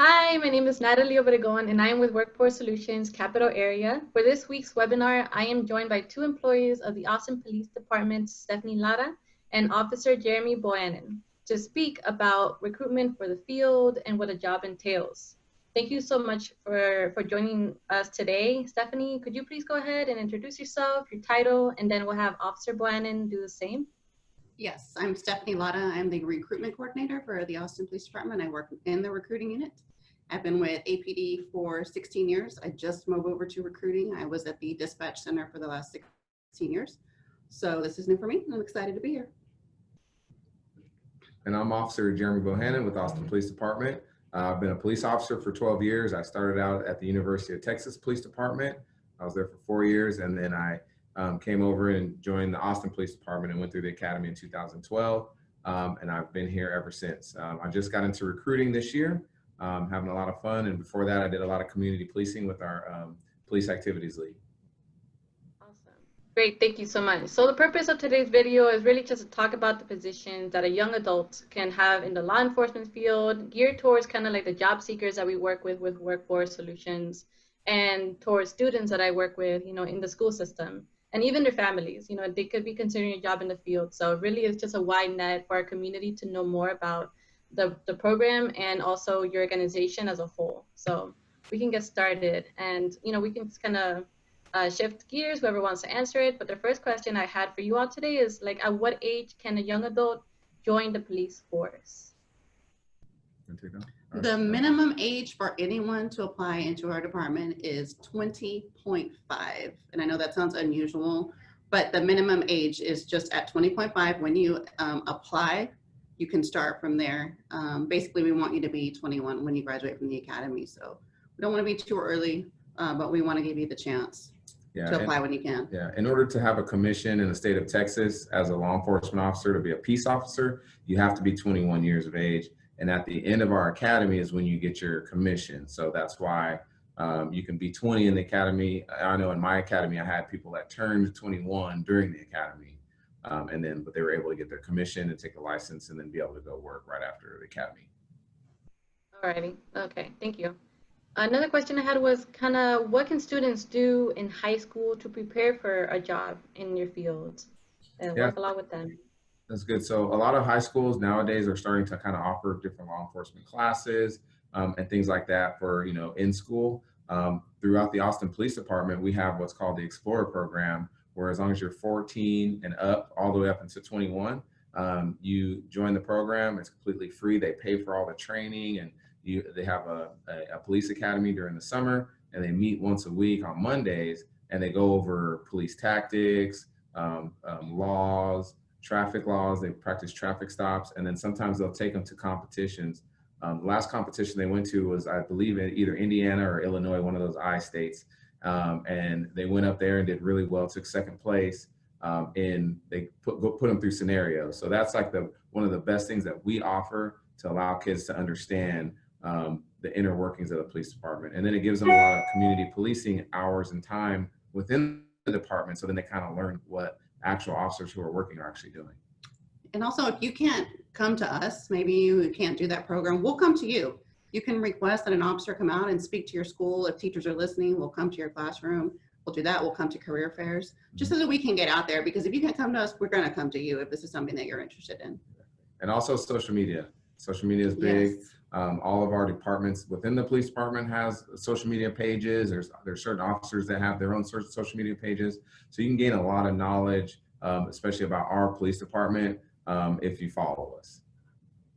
Hi, my name is Natalie Obregon, and I am with Workforce Solutions Capital Area. For this week's webinar, I am joined by two employees of the Austin Police Department, Stephanie Lara and Officer Jeremy Bohannon, to speak about recruitment for the field and what a job entails. Thank you so much for joining us today. Stephanie, could you please go ahead and introduce yourself, your title, and then we'll have Officer Bohannon do the same. Yes, I'm Stephanie Lara. I'm the recruitment coordinator for the Austin Police Department. I work in the recruiting unit. I've been with APD for 16 years. I just moved over to recruiting. I was at the dispatch center for the last 16 years. So this is new for me, and I'm excited to be here. And I'm Officer Jeremy Bohannon with Austin Police Department. I've been a police officer for 12 years. I started out at the University of Texas Police Department. I was there for 4 years, and then I came over and joined the Austin Police Department and went through the academy in 2012. And I've been here ever since. I just got into recruiting this year, having a lot of fun. And before that, I did a lot of community policing with our Police Activities League. Awesome. Great, thank you so much. So the purpose of today's video is really just to talk about the positions that a young adult can have in the law enforcement field, geared towards kind of like the job seekers that we work with Workforce Solutions, and towards students that I work with, in the school system. And even their families, they could be considering a job in the field. So really it's just a wide net for our community to know more about the program and also your organization as a whole. So we can get started, and we can kind of shift gears, whoever wants to answer it. But the first question I had for you all today is, like, at what age can a young adult join the police force? The minimum age for anyone to apply into our department is 20.5. And I know that sounds unusual, but the minimum age is just at 20.5. When you apply, you can start from there. Basically, we want you to be 21 when you graduate from the academy. So we don't want to be too early, but we want to give you the chance to apply when you can. Yeah, in order to have a commission in the state of Texas as a law enforcement officer, to be a peace officer, you have to be 21 years of age. And at the end of our academy is when you get your commission. So that's why you can be 20 in the academy. I know in my academy, I had people that turned 21 during the academy. But they were able to get their commission and take a license and then be able to go work right after the academy. Alrighty, okay, thank you. Another question I had was kind of, what can students do in high school to prepare for a job in your field and work a lot with them? That's good. So a lot of high schools nowadays are starting to kind of offer different law enforcement classes and things like that for, in school. Throughout the Austin Police Department, we have what's called the Explorer program, where as long as you're 14 and up, all the way up until 21, you join the program. It's completely free. They pay for all the training, and they have a police academy during the summer, and they meet once a week on Mondays, and they go over police tactics, laws, traffic laws. They practice traffic stops, and then sometimes they'll take them to competitions. The last competition they went to was, I believe, in either Indiana or Illinois, one of those I states. And they went up there and did really well, took second place, and they put them through scenarios. So that's like one of the best things that we offer to allow kids to understand the inner workings of the police department. And then it gives them a lot of community policing hours and time within the department, so then they kind of learn what actual officers who are working are actually doing. And also, if you can't come to us, maybe you can't do that program, we'll come to you. You can request that an officer come out and speak to your school. If teachers are listening, we'll come to your classroom. We'll do that. We'll come to career fairs, just so that we can get out there, because if you can't come to us, we're going to come to you if this is something that you're interested in. And also social media. Social media is big. Yes. All of our departments within the police department has social media pages. There's certain officers that have their own social media pages. So you can gain a lot of knowledge, especially about our police department, if you follow us.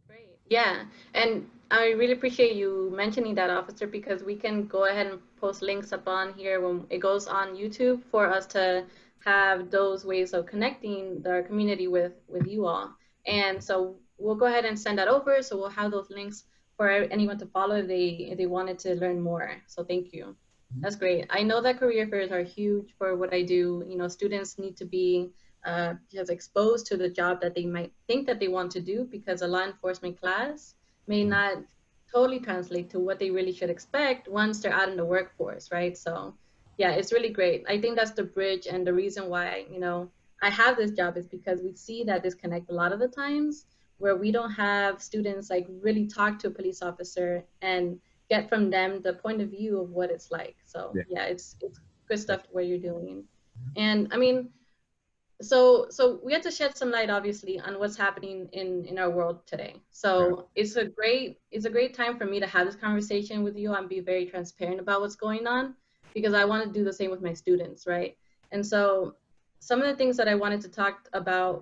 Great. Yeah. And I really appreciate you mentioning that, officer, because we can go ahead and post links up on here when it goes on YouTube for us to have those ways of connecting our community with you all. And so we'll go ahead and send that over. So we'll have those links for anyone to follow if they wanted to learn more. So thank you. That's great. I know that career fairs are huge for what I do. Students need to be just exposed to the job that they might think that they want to do, because a law enforcement class may not totally translate to what they really should expect once they're out in the workforce, right? So yeah, it's really great. I think that's the bridge, and the reason why, I have this job is because we see that disconnect a lot of the times, where we don't have students like really talk to a police officer and get from them the point of view of what it's like. So Yeah. yeah, it's good stuff what you're doing. And I mean, so we had to shed some light obviously on what's happening in our world today. So it's a great time for me to have this conversation with you and be very transparent about what's going on, because I want to do the same with my students, right? And so some of the things that I wanted to talk about,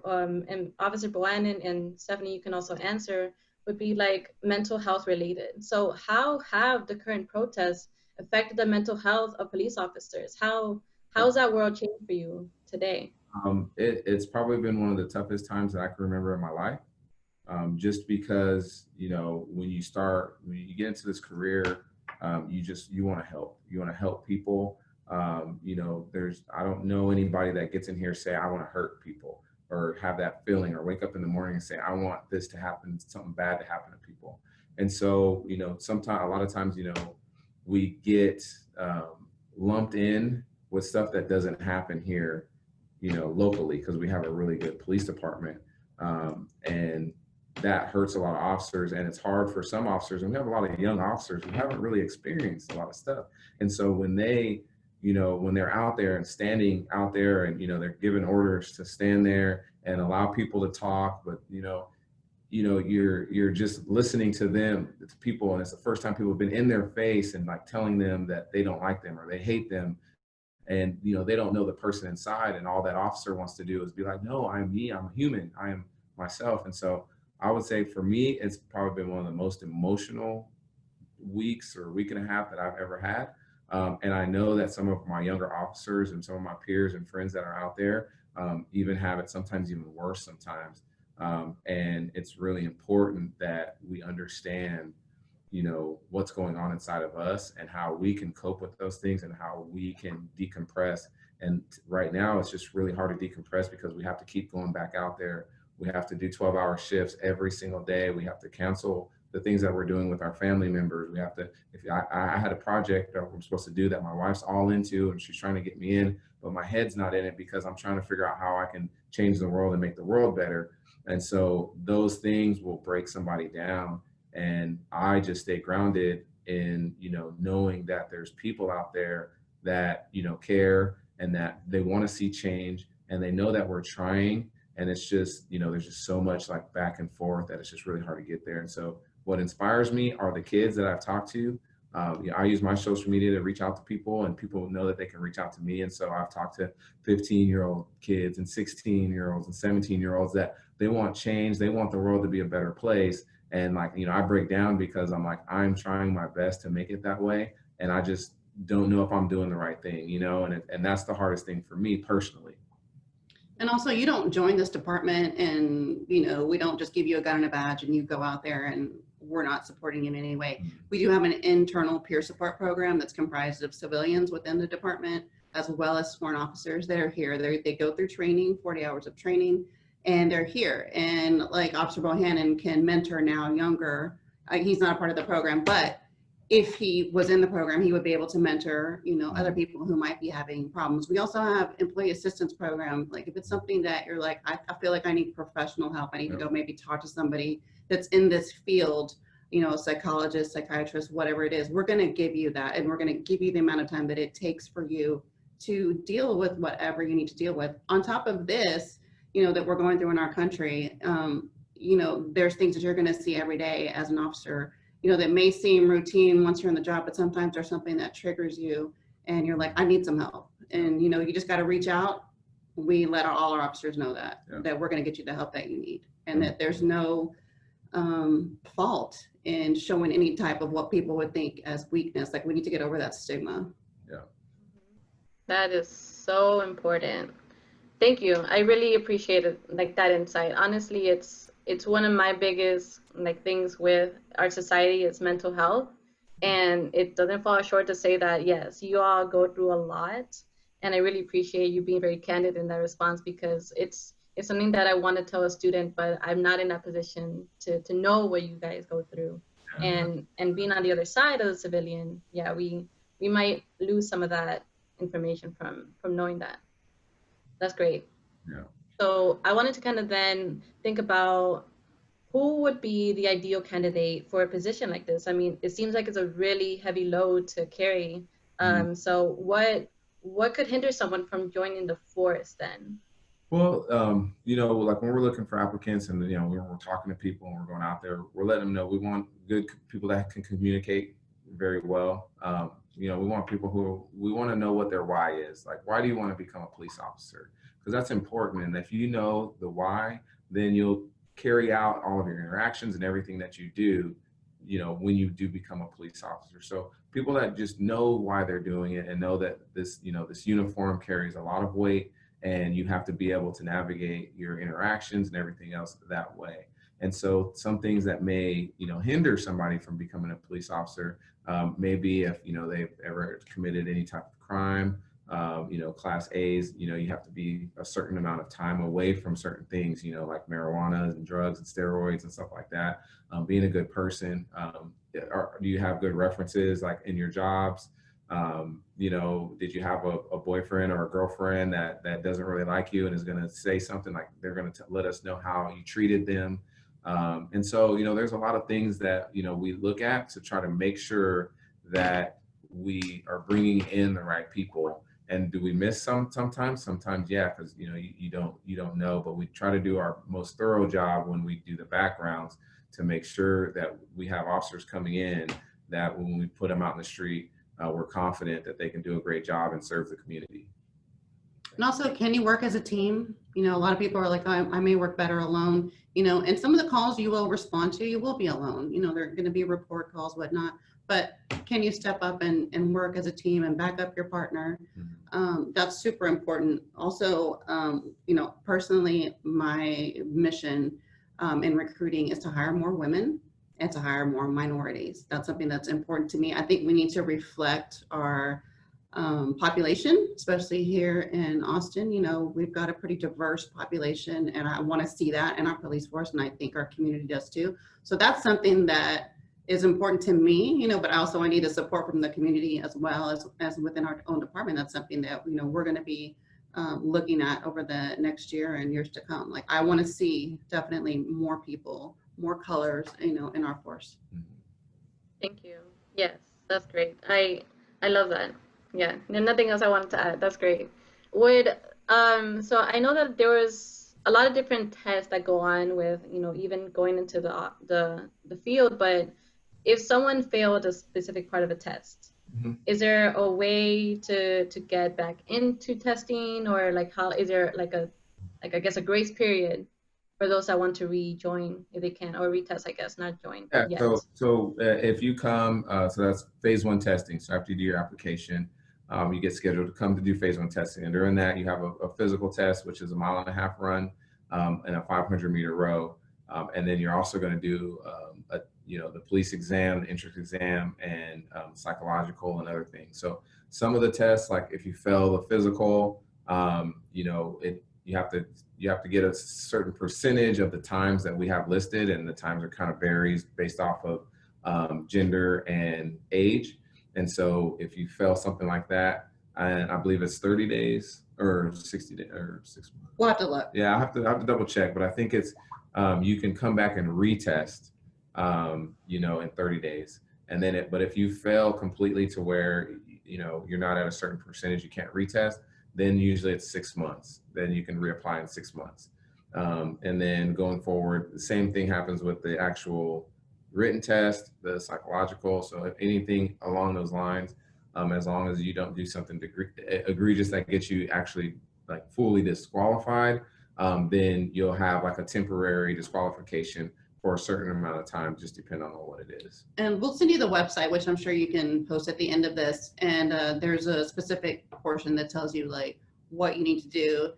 and Officer Bohannon and Stephanie, you can also answer, would be like mental health related. So how have the current protests affected the mental health of police officers? How's that world changed for you today? It's probably been one of the toughest times that I can remember in my life. Just because, you know, when you get into this career, you want to help people. You know, I don't know anybody that gets in here say, I want to hurt people, or have that feeling, or wake up in the morning and say, I want this to happen, something bad to happen to people. And so, you know, a lot of times, you know, we get lumped in with stuff that doesn't happen here, you know, locally, because we have a really good police department. And that hurts a lot of officers, and it's hard for some officers. And we have a lot of young officers who haven't really experienced a lot of stuff. And so when they're out there and standing out there, and, you know, they're given orders to stand there and allow people to talk, but, you're just listening to them, it's people, and it's the first time people have been in their face and like telling them that they don't like them or they hate them. And, you know, they don't know the person inside, and all that officer wants to do is be like, no, I'm me, I'm a human, I am myself. And so I would say for me, it's probably been one of the most emotional weeks or week and a half that I've ever had. And I know that some of my younger officers and some of my peers and friends that are out there even have it sometimes even worse sometimes. And it's really important that we understand, you know, what's going on inside of us and how we can cope with those things and how we can decompress. And right now it's just really hard to decompress because we have to keep going back out there. We have to do 12-hour shifts every single day. We have to cancel the things that we're doing with our family members. We have to, I had a project that we're supposed to do that my wife's all into, and she's trying to get me in, but my head's not in it because I'm trying to figure out how I can change the world and make the world better. And so those things will break somebody down. And I just stay grounded in, you know, knowing that there's people out there that, you know, care and that they want to see change, and they know that we're trying. And it's just, you know, there's just so much like back and forth that it's just really hard to get there. And so what inspires me are the kids that I've talked to. I use my social media to reach out to people, and people know that they can reach out to me. And so I've talked to 15-year-old kids and 16-year-olds and 17-year-olds that they want change. They want the world to be a better place. And like, you know, I break down because I'm like, I'm trying my best to make it that way. And I just don't know if I'm doing the right thing, you know, and that's the hardest thing for me personally. And also, you don't join this department and, you know, we don't just give you a gun and a badge and you go out there and we're not supporting you in any way. We do have an internal peer support program that's comprised of civilians within the department, as well as sworn officers that are here. They go through training, 40 hours of training, and they're here. And like Officer Bohannon can mentor now younger, he's not a part of the program, but if he was in the program, he would be able to mentor, you know, other people who might be having problems. We also have employee assistance program. Like if it's something that you're like, I feel like I need professional help, I need to go maybe talk to somebody that's in this field, you know, psychologist, psychiatrist, whatever it is, we're going to give you that. And we're going to give you the amount of time that it takes for you to deal with whatever you need to deal with. On top of this, you know, that we're going through in our country, you know, there's things that you're going to see every day as an officer, you know, that may seem routine once you're in the job, but sometimes there's something that triggers you and you're like, I need some help. And, you know, you just got to reach out. We let all our officers know that, that we're going to get you the help that you need, and that there's no fault in showing any type of what people would think as weakness. Like we need to get over that stigma. Yeah. That is so important. Thank you. I really appreciate it, like that insight. Honestly, it's one of my biggest like things with our society is mental health. And it doesn't fall short to say that, yes, you all go through a lot. And I really appreciate you being very candid in that response, because it's something that I want to tell a student, but I'm not in that position to know what you guys go through. And being on the other side of the civilian, yeah, we might lose some of that information from knowing that. That's great. Yeah. So I wanted to kind of then think about who would be the ideal candidate for a position like this? I mean, it seems like it's a really heavy load to carry. So what could hinder someone from joining the force then? Well, like when we're looking for applicants and, when we're talking to people and we're going out there, we're letting them know we want good people that can communicate very well. We want people we want to know what their why is. Like, why do you want to become a police officer? Because that's important. And if you know the why, then you'll carry out all of your interactions and everything that you do, when you do become a police officer. So people that just know why they're doing it and know that this uniform carries a lot of weight, and you have to be able to navigate your interactions and everything else that way. And so some things that may, hinder somebody from becoming a police officer, maybe if, they've ever committed any type of crime, class A's, you have to be a certain amount of time away from certain things, like marijuana and drugs and steroids and stuff like that. Being a good person, do you have good references like in your jobs? Did you have a boyfriend or a girlfriend that doesn't really like you and is going to say something like they're going to let us know how you treated them? And so, there's a lot of things that, we look at to try to make sure that we are bringing in the right people. And do we miss sometimes? Sometimes, yeah, because, you don't know, but we try to do our most thorough job when we do the backgrounds to make sure that we have officers coming in that when we put them out in the street, we're confident that they can do a great job and serve the community. And also, can you work as a team? A lot of people are like, I may work better alone, and some of the calls you will respond to, you will be alone. There are going to be report calls, whatnot, but can you step up and work as a team and back up your partner? Mm-hmm. That's super important. Also, personally, my mission in recruiting is to hire more women and to hire more minorities. That's something that's important to me. I think we need to reflect our population, especially here in Austin. We've got a pretty diverse population, and I want to see that in our police force, and I think our community does too. So that's something that is important to me, but also I need the support from the community as well as within our own department. That's something that, we're going to be looking at over the next year and years to come. Like, I want to see definitely more people, more colors, in our force. Thank you. Yes, that's great. I love that. Yeah, nothing else I wanted to add. That's great. So I know that there was a lot of different tests that go on with, even going into the field, but if someone failed a specific part of a test, mm-hmm. is there a way to get back into testing, or like how is there like I guess a grace period for those that want to rejoin if they can, or retest, I guess, not join yet? So if you come, so that's phase 1 testing. So after you do your application, you get scheduled to come to do phase 1 testing. And during that, you have a physical test, which is a 1.5 mile run and a 500-meter row. And then you're also going to do, the police exam, the entrance exam, and psychological and other things. So some of the tests, like if you fail the physical, you have to get a certain percentage of the times that we have listed, and the times are kind of varies based off of gender and age. And so if you fail something like that, and I believe it's 30 days or 60 days or 6 months. We'll have to look. Yeah, I have to double check, but I think it's you can come back and retest, in 30 days. And then but if you fail completely to where, you're not at a certain percentage, you can't retest, then usually it's 6 months. Then you can reapply in 6 months. And then going forward, the same thing happens with the actual written test, the psychological. So if anything along those lines, as long as you don't do something egregious that gets you actually like fully disqualified, then you'll have like a temporary disqualification for a certain amount of time, just depending on what it is. And we'll send you the website, which I'm sure you can post at the end of this. And there's a specific portion that tells you like what you need to do,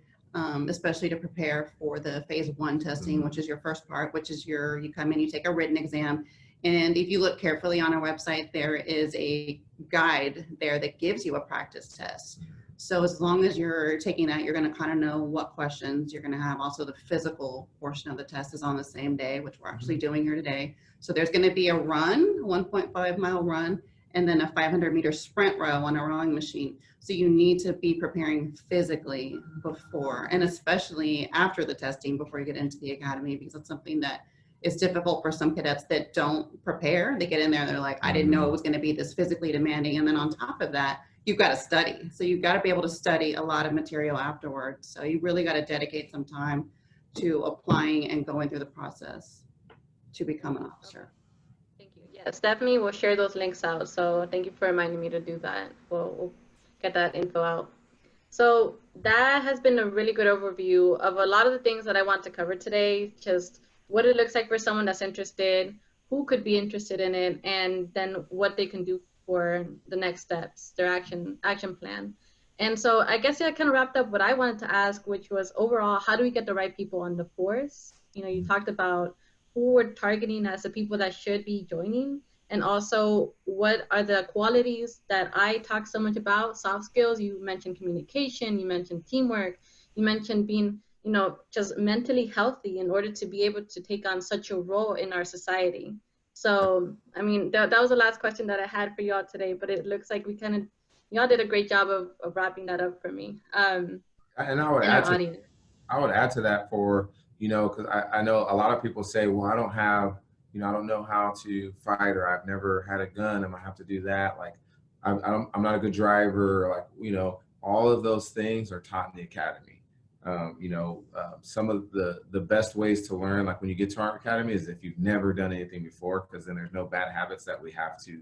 especially to prepare for the phase 1 testing, mm-hmm. which is your first part, which is you come in, you take a written exam. And if you look carefully on our website, there is a guide there that gives you a practice test. Mm-hmm. So as long as you're taking that, you're going to kind of know what questions you're going to have. Also, the physical portion of the test is on the same day, which we're actually doing here today. So there's going to be a run, 1.5 mile run, and then a 500-meter sprint row on a rowing machine. So you need to be preparing physically before, and especially after the testing, before you get into the academy, because it's something that it's difficult for some cadets that don't prepare. They get in there and they're like, I didn't know it was going to be this physically demanding. And then on top of that, you've got to study. So you've got to be able to study a lot of material afterwards. So you really got to dedicate some time to applying and going through the process to become an officer. Thank you. Yes, definitely we'll share those links out. So thank you for reminding me to do that. We'll get that info out. So that has been a really good overview of a lot of the things that I want to cover today, just what it looks like for someone that's interested, who could be interested in it, and then what they can do for the next steps, their action plan. And so I guess that kind of wrapped up what I wanted to ask, which was overall, how do we get the right people on the force? You know, you talked about who we're targeting as the people that should be joining, and also what are the qualities that I talk so much about, soft skills. You mentioned communication, you mentioned teamwork, you mentioned being, you know, just mentally healthy in order to be able to take on such a role in our society. So, I mean, that was the last question that I had for y'all today, but it looks like we kind of, y'all did a great job of wrapping that up for me. And I would add to that for, you know, because I know a lot of people say, well, I don't have, you know, I don't know how to fight, or I've never had a gun, and I have to do that. Like, I'm not a good driver. Like, you know, all of those things are taught in the academy. You know, some of the best ways to learn, like when you get to our academy, is if you've never done anything before, because then there's no bad habits that we have to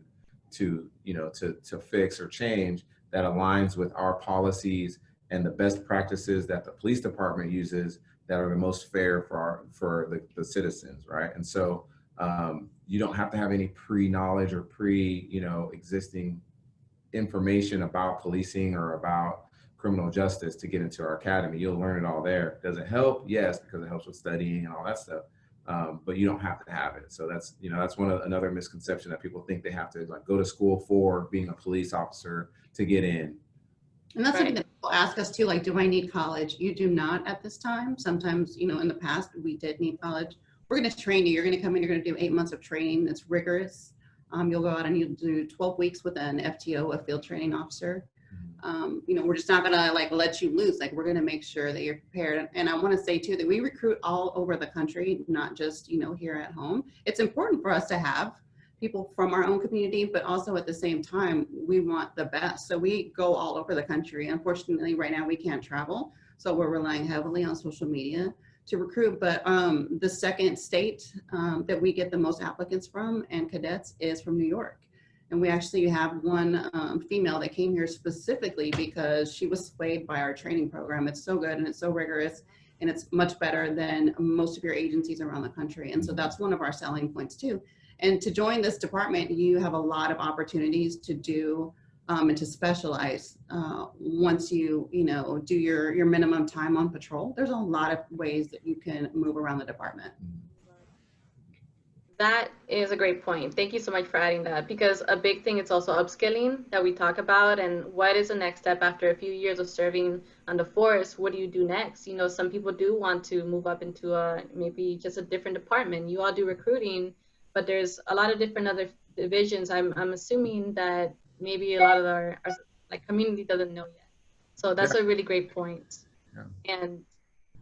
you know, to fix or change that aligns with our policies and the best practices that the police department uses that are the most fair for the citizens, right? And so you don't have to have any pre-knowledge or you know, existing information about policing or about criminal justice to get into our academy. You'll learn it all there. Does it help? Yes, because it helps with studying and all that stuff. But you don't have to have it. So that's, you know, that's another misconception, that people think they have to like go to school for being a police officer to get in. And that's something that people ask us too, like, do I need college? You do not at this time. Sometimes, you know, in the past, we did need college. We're going to train you. You're going to come in, you're going to do 8 months of training. It's rigorous. You'll go out and you'll do 12 weeks with an FTO, a field training officer. You know, we're just not going to like let you loose. Like, we're going to make sure that you're prepared. And I want to say too, that we recruit all over the country, not just, you know, here at home. It's important for us to have people from our own community, but also at the same time, we want the best. So we go all over the country. Unfortunately, right now we can't travel. So we're relying heavily on social media to recruit. But the second state that we get the most applicants from and cadets is from New York. And we actually have one female that came here specifically because she was swayed by our training program. It's so good and it's so rigorous, and it's much better than most of your agencies around the country. And so that's one of our selling points too. And to join this department, you have a lot of opportunities to do and to specialize once you know, do your minimum time on patrol. There's a lot of ways that you can move around the department. That is a great point. Thank you so much for adding that, because a big thing is also upskilling that we talk about, and what is the next step after a few years of serving on the force? What do you do next? You know, some people do want to move up into maybe just a different department. You all do recruiting, but there's a lot of different other divisions. I'm assuming that maybe a lot of our like community doesn't know yet. So that's a really great point. Yeah. And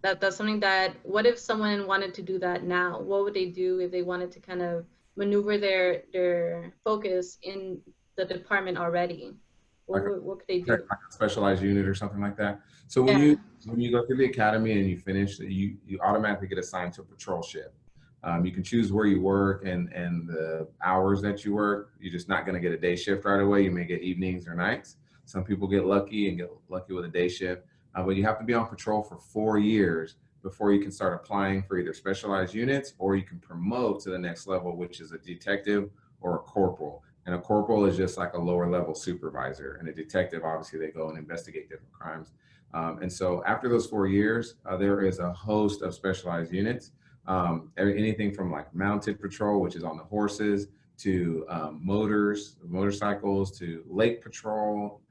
that's something that, what if someone wanted to do that now? What would they do if they wanted to kind of maneuver their focus in the department already? What could they do? Like a specialized unit or something like that. So when you go through the academy and you finish, you automatically get assigned to a patrol ship. You can choose where you work and the hours that you work. You're just not going to get a day shift right away. You may get evenings or nights. Some people get lucky with a day shift. But you have to be on patrol for 4 years before you can start applying for either specialized units, or you can promote to the next level, which is a detective or a corporal. And a corporal is just like a lower level supervisor. And a detective, obviously, they go and investigate different crimes. And so after those 4 years, there is a host of specialized units. Anything from like mounted patrol, which is on the horses, to motorcycles, to lake patrol.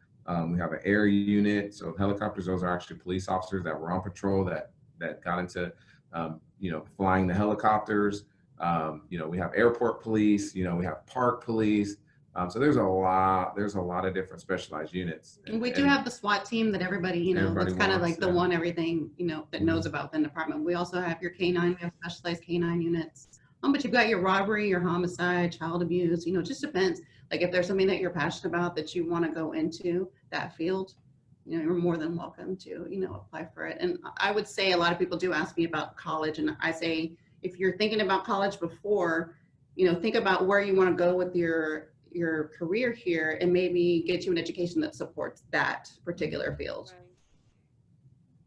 We have an air unit, so helicopters. Those are actually police officers that were on patrol that got into, you know, flying the helicopters. You know, we have airport police. You know, we have park police. So there's a lot of different specialized units. And we do have the SWAT team that everybody, you know, that's kind of like the one everything, you know, that knows about the department. We also have your K9. We have specialized K9 units. But you've got your robbery, your homicide, child abuse, you know, it just depends. Like if there's something that you're passionate about that you want to go into that field, you know, you're more than welcome to, you know, apply for it. And I would say a lot of people do ask me about college, and I say, if you're thinking about college before, you know, think about where you want to go with your career here, and maybe get you an education that supports that particular field. Right.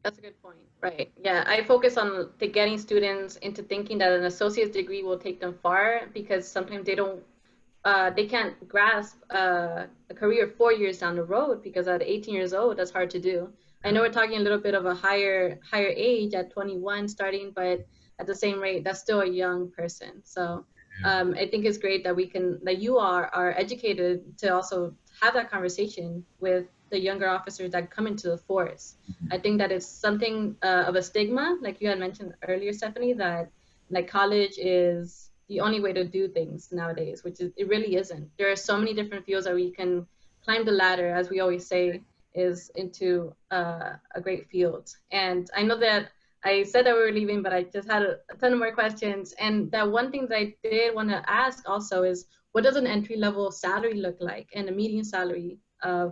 That's a good point. Right. Yeah. I focus on getting students into thinking that an associate's degree will take them far, because sometimes they can't grasp a career 4 years down the road, because at 18 years old, that's hard to do. I know we're talking a little bit of a higher age at 21 starting, but at the same rate, that's still a young person. So I think it's great that you are educated to also have that conversation with the younger officers that come into the force. I think that it's something of a stigma, like you had mentioned earlier, Stephanie, that like college is the only way to do things nowadays, which is, it really isn't. There are so many different fields that we can climb the ladder, as we always say, is into a great field. And I know that I said that we were leaving, but I just had a ton of more questions. And that one thing that I did want to ask also is, what does an entry-level salary look like, and a median salary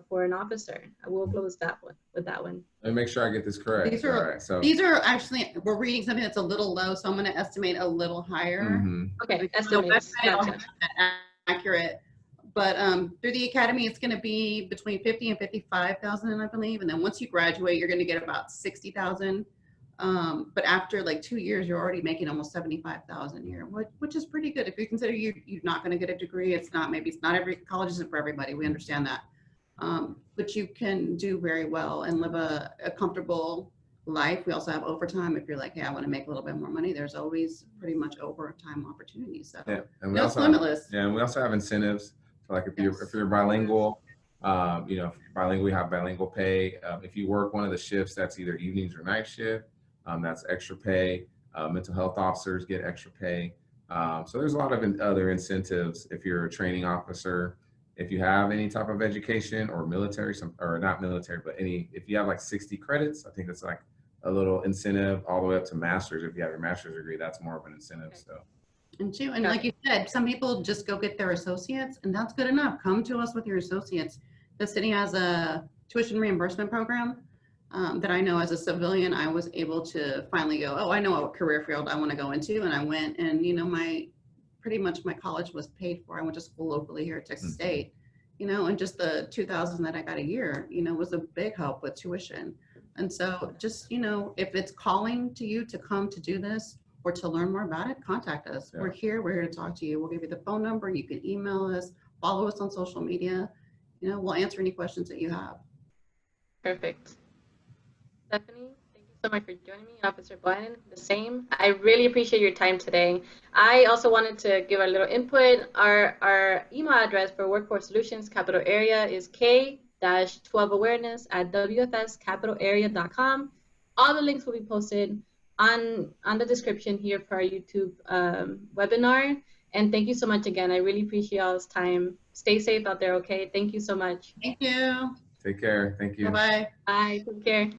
for an officer? I will close that one with that one. Let me make sure I get this correct. These are actually, we're reading something that's a little low, so I'm going to estimate a little higher. Okay, estimates. Gotcha. Accurate. But through the academy, it's going to be between 50 and 55,000, I believe. And then once you graduate, you're going to get about 60,000. But after like 2 years, you're already making almost 75,000 a year, which is pretty good. If you consider you're not going to get a degree, it's not every college isn't for everybody. We understand that. But you can do very well and live a comfortable life. We also have overtime. If you're like, hey, I want to make a little bit more money, there's always pretty much overtime opportunities. So yeah, and it's limitless. And we also have incentives. So like if you're bilingual, you know, bilingual, we have bilingual pay. If you work one of the shifts, that's either evenings or night shift, that's extra pay. Mental health officers get extra pay. So there's a lot of other incentives if you're a training officer. If you have any type of education or military, or not military, but if you have like 60 credits, I think that's like a little incentive, all the way up to master's. If you have your master's degree, that's more of an incentive. So. And like you said, some people just go get their associates, and that's good enough. Come to us with your associates. The city has a tuition reimbursement program that I know as a civilian, I was able to finally go, oh, I know what career field I want to go into. And I went, and you know, pretty much my college was paid for. I went to school locally here at Texas State, you know, and just the $2,000 that I got a year, you know, was a big help with tuition. And so just, you know, if it's calling to you to come to do this or to learn more about it, contact us. Yeah. We're here to talk to you. We'll give you the phone number. You can email us, follow us on social media. You know, we'll answer any questions that you have. Perfect. Stephanie, thank you so much for joining me. Officer Bohannon, the same. I really appreciate your time today. I also wanted to give a little input. Our email address for Workforce Solutions Capital Area is k-12awareness@wfscapitalarea.com. All the links will be posted on the description here for our YouTube webinar. And thank you so much again. I really appreciate y'all's time. Stay safe out there, okay? Thank you so much. Thank you. Take care. Thank you. Bye-bye. Bye. Take care.